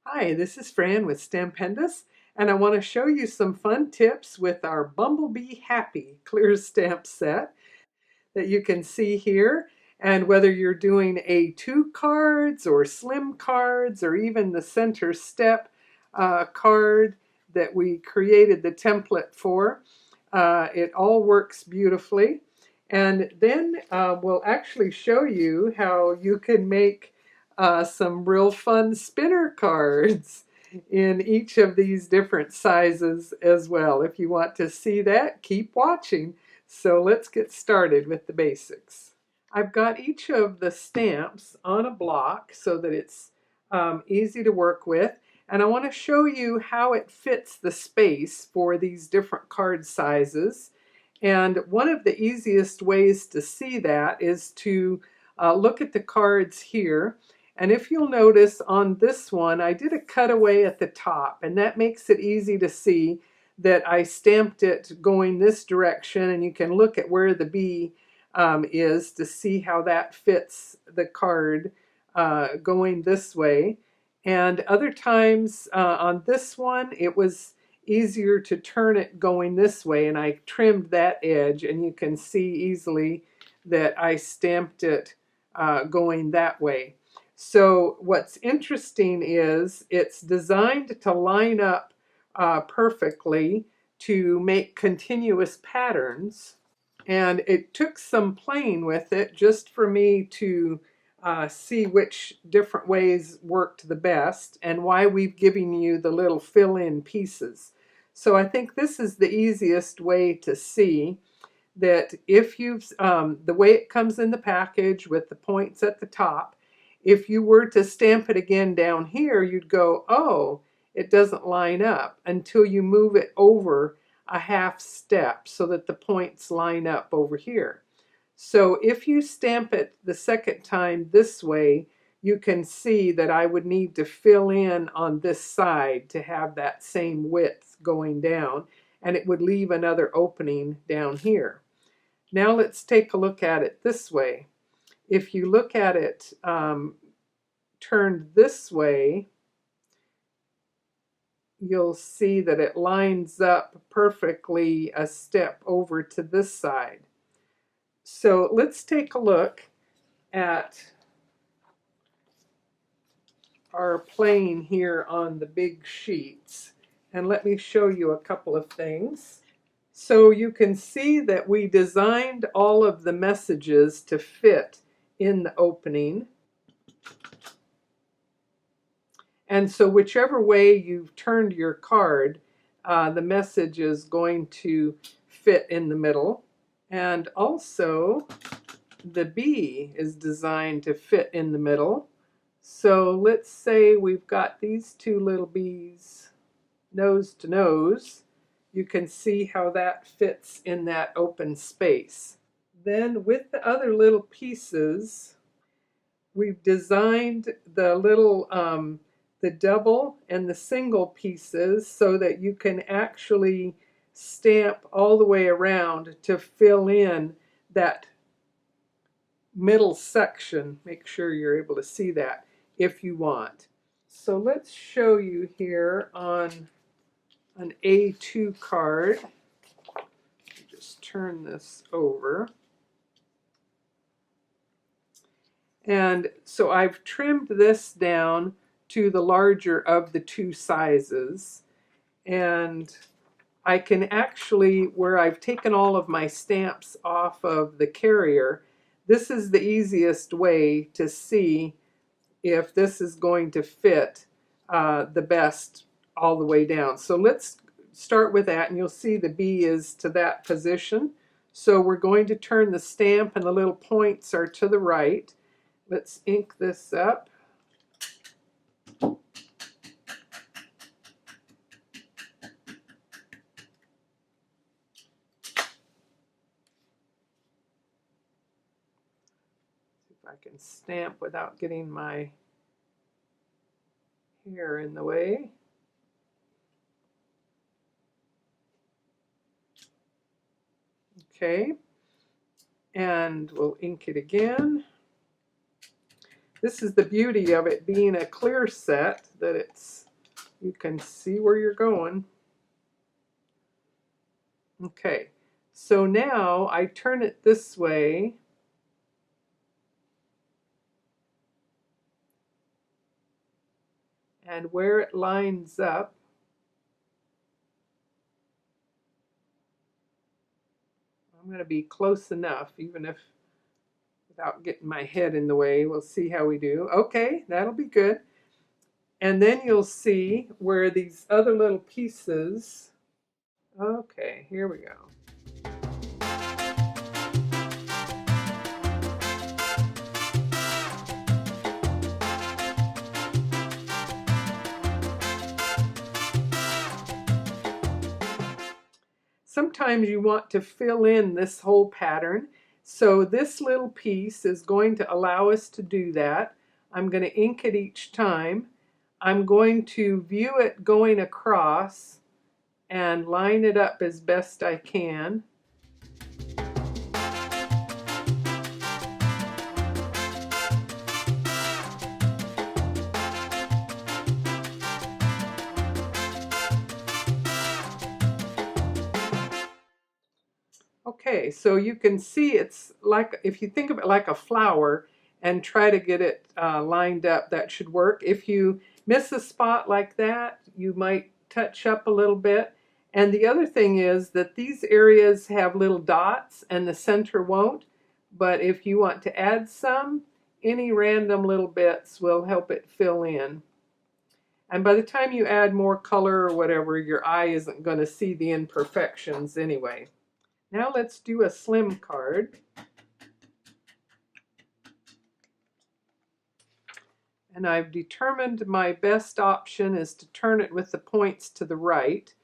Hi, this is Fran with Stampendous, and I want to show you some fun tips with our Bumblebee Happy clear stamp set that you can see here. And whether you're doing A2 cards or slim cards or even the center step card that we created the template for, it all works beautifully. And then we'll actually show you how you can make some real fun spinner cards in each of these different sizes as well. If you want to see that, keep watching. So let's get started with the basics. I've got each of the stamps on a block so that it's easy to work with. And I want to show you how it fits the space for these different card sizes. And one of the easiest ways to see that is to look at the cards here. And if you'll notice on this one, I did a cutaway at the top, and that makes it easy to see that I stamped it going this direction, and you can look at where the B is to see how that fits the card going this way. And other times on this one, it was easier to turn it going this way, and I trimmed that edge, and you can see easily that I stamped it going that way. So what's interesting is it's designed to line up perfectly to make continuous patterns. And it took some playing with it just for me to see which different ways worked the best and why we've given you the little fill-in pieces. So I think this is the easiest way to see that if you've, the way it comes in the package with the points at the top, if you were to stamp it again down here, you'd go, oh, it doesn't line up until you move it over a half step so that the points line up over here. So if you stamp it the second time this way, you can see that I would need to fill in on this side to have that same width going down, and it would leave another opening down here. Now let's take a look at it this way. If you look at it turned this way, you'll see that it lines up perfectly a step over to this side. So let's take a look at our plane here on the big sheets, and let me show you a couple of things. So you can see that we designed all of the messages to fit in the opening. And so whichever way you've turned your card, the message is going to fit in the middle. And also the B is designed to fit in the middle. So let's say we've got these two little B's nose to nose. You can see how that fits in that open space. Then with the other little pieces, we've designed the little the double and the single pieces so that you can actually stamp all the way around to fill in that middle section. Make sure you're able to see that if you want. So let's show you here on an A2 card. Just turn this over. And so I've trimmed this down to the larger of the two sizes. And I can actually, where I've taken all of my stamps off of the carrier, this is the easiest way to see if this is going to fit the best all the way down. So let's start with that, and you'll see the B is to that position. So we're going to turn the stamp, and the little points are to the right. Let's ink this up. See if I can stamp without getting my hair in the way. Okay, and we'll ink it again. This is the beauty of it being a clear set, that you can see where you're going. Okay, so now I turn it this way. And where it lines up, I'm going to be close enough, even if without getting my head in the way. We'll see how we do. Okay, that'll be good. And then you'll see where these other little pieces. Okay, here we go. Sometimes you want to fill in this whole pattern. So this little piece is going to allow us to do that. I'm going to ink it each time. I'm going to view it going across and line it up as best I can. Okay, so you can see it's like, if you think of it like a flower and try to get it lined up, that should work. If you miss a spot like that, you might touch up a little bit. And the other thing is that these areas have little dots and the center won't. But if you want to add some, any random little bits will help it fill in. And by the time you add more color or whatever, your eye isn't going to see the imperfections anyway. Now let's do a slim card. And I've determined my best option is to turn it with the points to the right.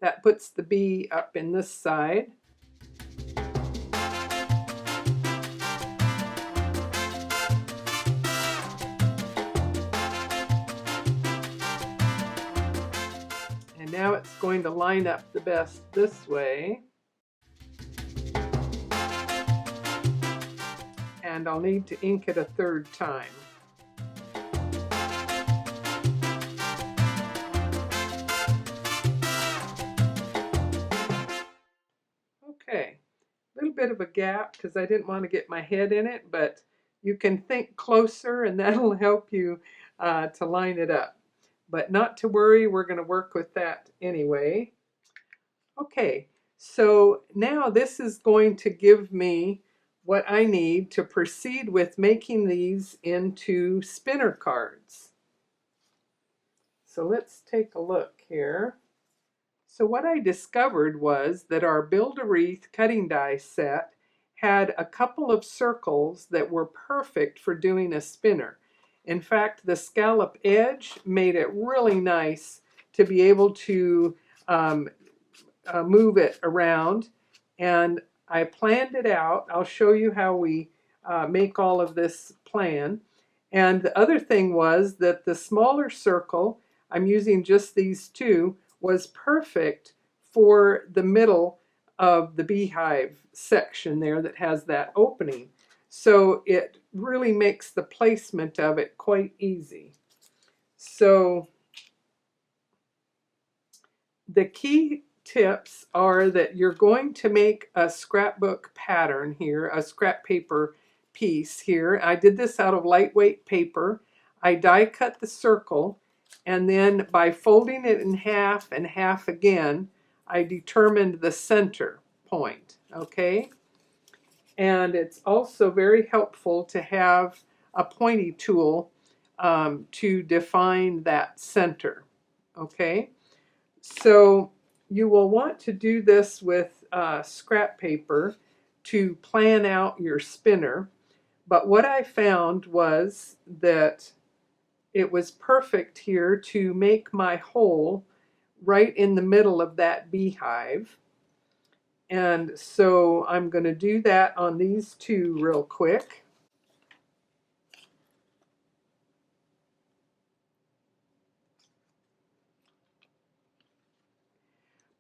That puts the bee up in this side. And now it's going to line up the best this way. And I'll need to ink it a third time. Okay, a little bit of a gap because I didn't want to get my head in it, but you can think closer and that'll help you to line it up. But not to worry, we're going to work with that anyway. Okay, so now this is going to give me what I need to proceed with making these into spinner cards. So let's take a look here. So what I discovered was that our Build-A-Wreath cutting die set had a couple of circles that were perfect for doing a spinner. In fact, the scallop edge made it really nice to be able to move it around. And I planned it out. I'll show you how we make all of this plan. And the other thing was that the smaller circle, I'm using just these two, was perfect for the middle of the beehive section there that has that opening. So it really makes the placement of it quite easy. So the key tips are that you're going to make a scrapbook pattern here, a scrap paper piece here. I did this out of lightweight paper. I die cut the circle, and then by folding it in half and half again, I determined the center point, okay? And it's also very helpful to have a pointy tool to define that center, okay? So you will want to do this with scrap paper to plan out your spinner. But what I found was that it was perfect here to make my hole right in the middle of that beehive. And so I'm going to do that on these two real quick.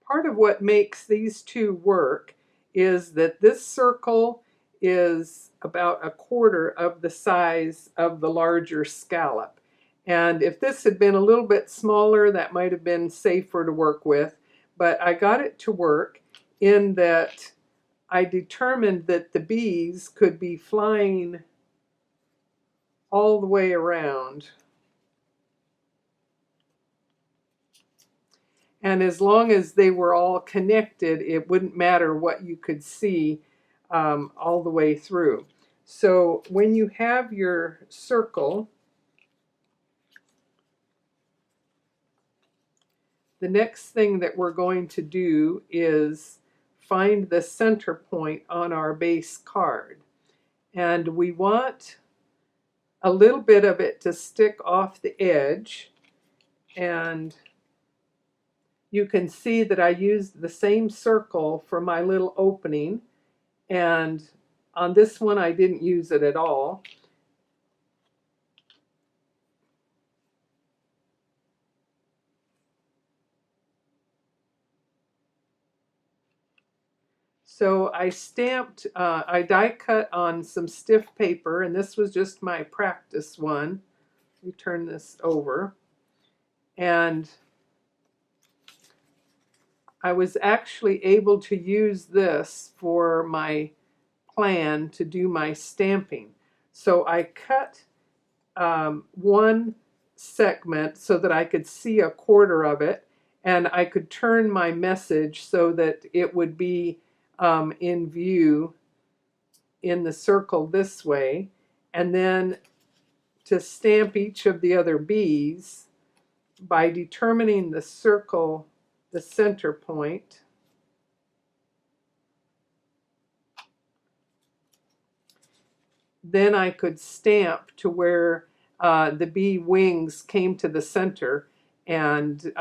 Part of what makes these two work is that this circle is about a quarter of the size of the larger scallop. And if this had been a little bit smaller, that might have been safer to work with. But I got it to work in that I determined that the bees could be flying all the way around. And as long as they were all connected, it wouldn't matter what you could see all the way through. So when you have your circle, the next thing that we're going to do is find the center point on our base card. And we want a little bit of it to stick off the edge. And you can see that I used the same circle for my little opening. And on this one, I didn't use it at all. So I stamped, I die cut on some stiff paper, and this was just my practice one. Let me turn this over. And I was actually able to use this for my plan to do my stamping. So I cut one segment so that I could see a quarter of it, and I could turn my message so that it would be in view in the circle this way. And then to stamp each of the other bees by determining the circle, the center point, then I could stamp to where the bee wings came to the center, and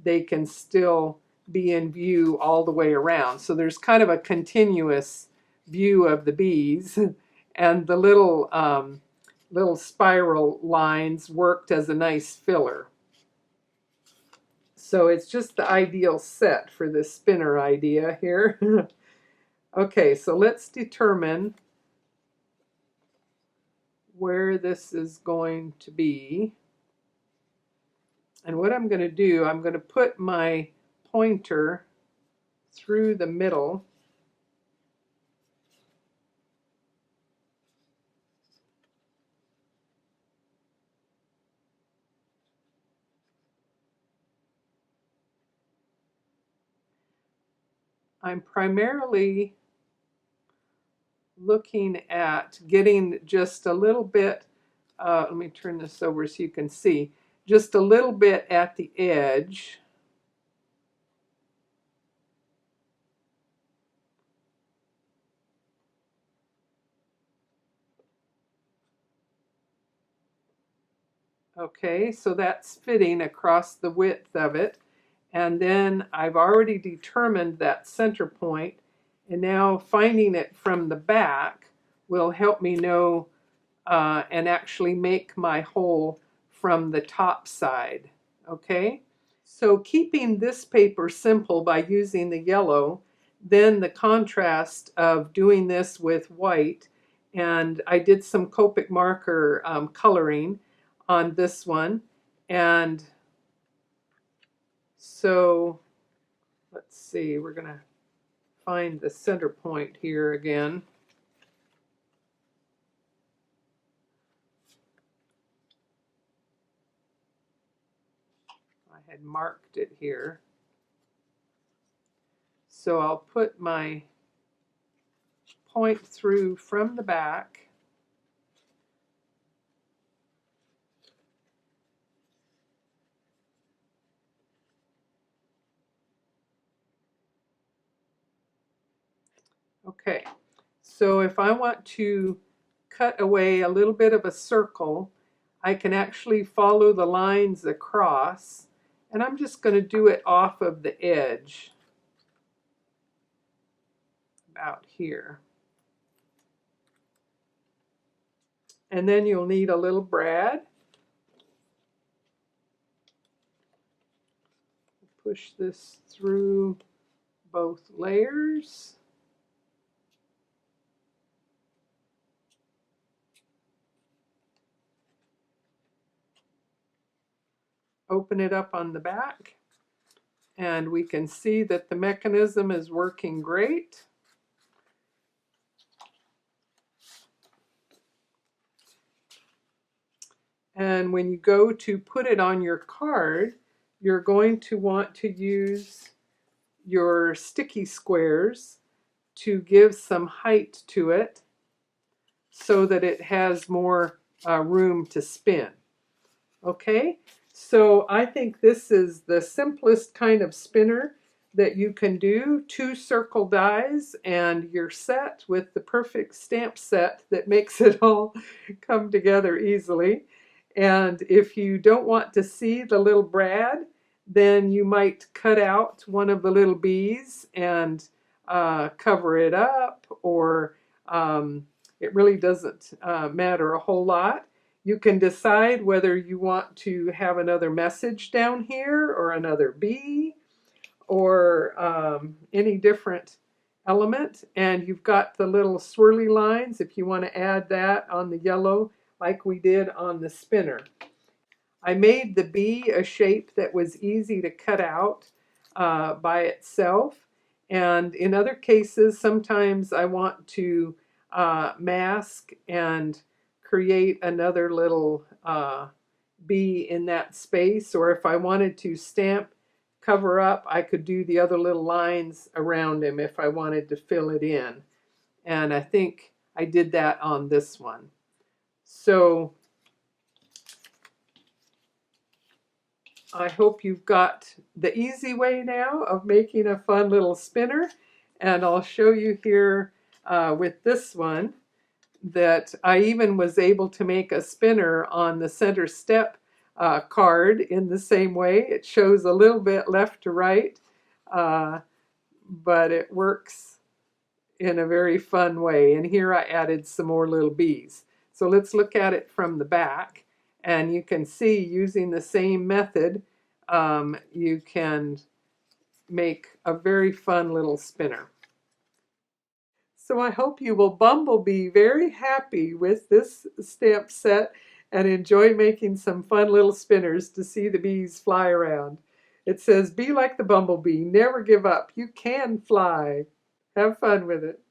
they can still be in view all the way around. So there's kind of a continuous view of the bees, and the little spiral lines worked as a nice filler. So it's just the ideal set for this spinner idea here. Okay, so let's determine where this is going to be. And what I'm going to do, I'm going to put my pointer through the middle. I'm primarily looking at getting just a little bit, let me turn this over so you can see, just a little bit at the edge. Okay, so that's fitting across the width of it. And then I've already determined that center point, and now finding it from the back will help me know and actually make my hole from the top side. Okay, so keeping this paper simple by using the yellow, then the contrast of doing this with white, and I did some Copic marker coloring on this one. And so let's see, we're going to find the center point here again. I had marked it here. So I'll put my point through from the back. Okay, so if I want to cut away a little bit of a circle, I can actually follow the lines across, and I'm just going to do it off of the edge, about here. And then you'll need a little brad. Push this through both layers. open it up on the back, and we can see that the mechanism is working great. And when you go to put it on your card, you're going to want to use your sticky squares to give some height to it so that it has more room to spin. Okay, so I think this is the simplest kind of spinner that you can do. 2 circle dies and you're set with the perfect stamp set that makes it all come together easily. And if you don't want to see the little brad, then you might cut out one of the little bees and cover it up, or it really doesn't matter a whole lot. You can decide whether you want to have another message down here or another bee or any different element. And you've got the little swirly lines if you want to add that on the yellow like we did on the spinner. I made the bee a shape that was easy to cut out by itself. And in other cases, sometimes I want to mask and create another little bee in that space. Or if I wanted to stamp cover up, I could do the other little lines around him if I wanted to fill it in. And I think I did that on this one. So I hope you've got the easy way now of making a fun little spinner. And I'll show you here with this one that I even was able to make a spinner on the center step card in the same way. It shows a little bit left to right, but it works in a very fun way. And here I added some more little bees. So let's look at it from the back. And you can see, using the same method, you can make a very fun little spinner. So I hope you will Bumblebee very happy with this stamp set and enjoy making some fun little spinners to see the bees fly around. It says, "Be like the bumblebee, never give up. You can fly." Have fun with it.